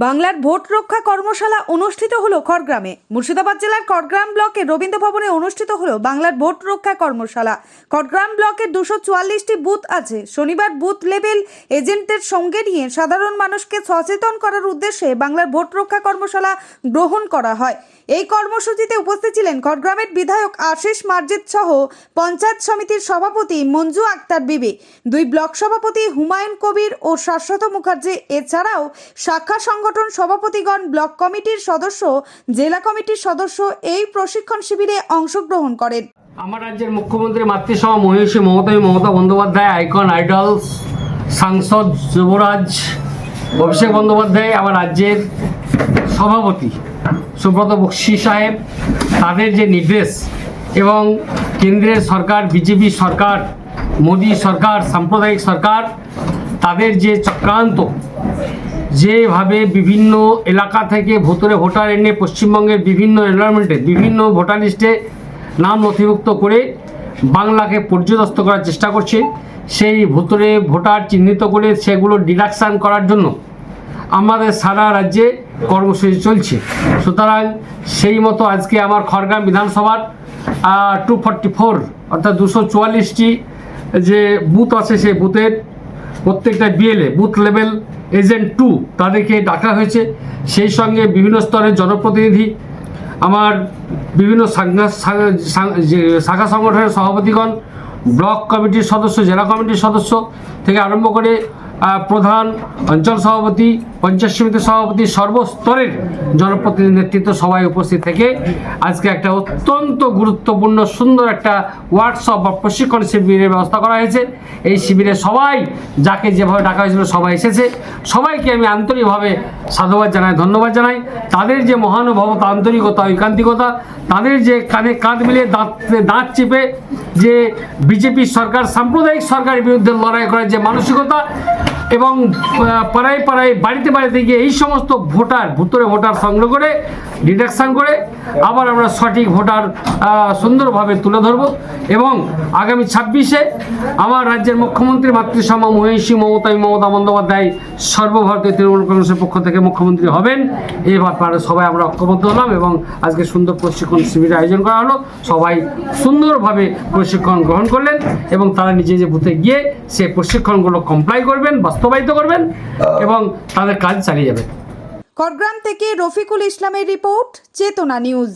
বাংলার ভোট রক্ষা কর্মশালা অনুষ্ঠিত হলো খড়গ্রামে। মুর্শিদাবাদ জেলার খড়গ্রাম ব্লকের রবীন্দ্র ভবনে অনুষ্ঠিত হলো বাংলার ভোট রক্ষা কর্মশালা। খড়গ্রাম ব্লকের 244টি বুথ আছে। শনিবার বুথ লেভেল এজেন্টের সঙ্গে নিয়ে সাধারণ মানুষকে সচেতন করার উদ্দেশ্যে বাংলার ভোট রক্ষা কর্মশালা গ্রহণ করা হয়। এই কর্মসূচিতে উপস্থিত ছিলেন খড়গ্রামের বিধায়ক আশিস মার্জিত সহ পঞ্চায়েত সমিতির সভাপতি মঞ্জু আক্তার বিবি, দুই ব্লক সভাপতি হুমায়ুন কবির ও শাশ্বত মুখার্জি। এছাড়াও শাখা সংগঠন সভাপতিগণ, ব্লক কমিটির সদস্য, জেলা কমিটির সদস্য এই প্রশিক্ষণ শিবিরে অংশগ্রহণ করেন। আমার রাজ্যের মুখ্যমন্ত্রী মাতৃসভা মহিষী মমতা বন্দ্যোপাধ্যায়, আইকন আইডল সাংসদ যুবরাজ অভিষেক বন্দ্যোপাধ্যায়, আমার রাজ্যের সভাপতি সুব্রত বক্সি সাহেব, তাদের যে নির্দেশ এবং কেন্দ্রের সরকার, বিজেপি সরকার, মোদী সরকার, সাম্প্রদায়িক সরকার, তাদের যে চক্রান্ত, যেভাবে বিভিন্ন এলাকা থেকে ভোটার এনে পশ্চিমবঙ্গের বিভিন্ন এনভায়রনমেন্টে বিভিন্ন ভোটার লিস্টে নাম নথিভুক্ত করে বাংলাকে পর্যদস্ত করার চেষ্টা করছে, সেই ভোটার চিহ্নিত করে সেগুলো ডিডাকশান করার জন্য আমাদের সারা রাজ্যে কর্মসূচি চলছে। সুতরাং সেই মতো আজকে আমার খড়গ্রাম বিধানসভার 244 অর্থাৎ 244টি যে বুথ আছে, সেই বুথের প্রত্যেকটা বিএলএ বুথ লেভেল এজেন্ট 2 তাদেরকে ডাকা হয়েছে। সেই সঙ্গে বিভিন্ন স্তরের জনপ্রতিনিধি, আমার বিভিন্ন শাখা সংগঠনের সভাপতিগণ, ব্লক কমিটির সদস্য, জেলা কমিটির সদস্য থেকে আরম্ভ করে প্রধান, অঞ্চল সভাপতি, পঞ্চায়েত সমিতির সভাপতি, সর্বস্তরের জনপ্রতিনিধি নেতৃত্ব সবাই উপস্থিত থেকে আজকে একটা অত্যন্ত গুরুত্বপূর্ণ সুন্দর একটা ওয়ার্কশপ বা প্রশিক্ষণ শিবিরের ব্যবস্থা করা হয়েছে। এই শিবিরে সবাই, যাকে যেভাবে ডাকা হয়েছিল সবাই এসেছে। সবাইকে আমি আন্তরিকভাবে সাধুবাদ জানাই, ধন্যবাদ জানাই। তাদের যে মহানুভবতা, আন্তরিকতা, ঐকান্তিকতা, তাদের যে কাঁধে কাঁধ মিলিয়ে দাঁত চেপে যে বিজেপি সরকার, সাম্প্রদায়িক সরকারের বিরুদ্ধে লড়াই করার যে মানসিকতা, এবং পাড়ায় পাড়ায়, বাড়িতে বাড়িতে গিয়ে এই সমস্ত ভোটার সংগ্রহ করে ডিডাকশান করে আবার আমরা সঠিক ভোটার সুন্দরভাবে তুলে ধরব। এবং আগামী 26-এ আমার রাজ্যের মুখ্যমন্ত্রী মাতৃসভা মহিষী মমতা বন্দ্যোপাধ্যায় সর্বভারতীয় তৃণমূল কংগ্রেসের পক্ষ থেকে মুখ্যমন্ত্রী হবেন। এই ব্যাপারে সবাই আমরা ঐক্যবদ্ধ হলাম এবং আজকে সুন্দর প্রশিক্ষণ শিবিরের আয়োজন করা হলো। সবাই সুন্দরভাবে প্রশিক্ষণ গ্রহণ করলেন এবং তারা নিজে বুথে গিয়ে সে প্রশিক্ষণগুলো কমপ্লাই করবেন, বাস্তবায়িত করবেন এবং তাদের কাজ চালিয়ে যাবেন। খড়গ্রাম থেকে রফিকুল ইসলামের রিপোর্ট, চেতনা নিউজ।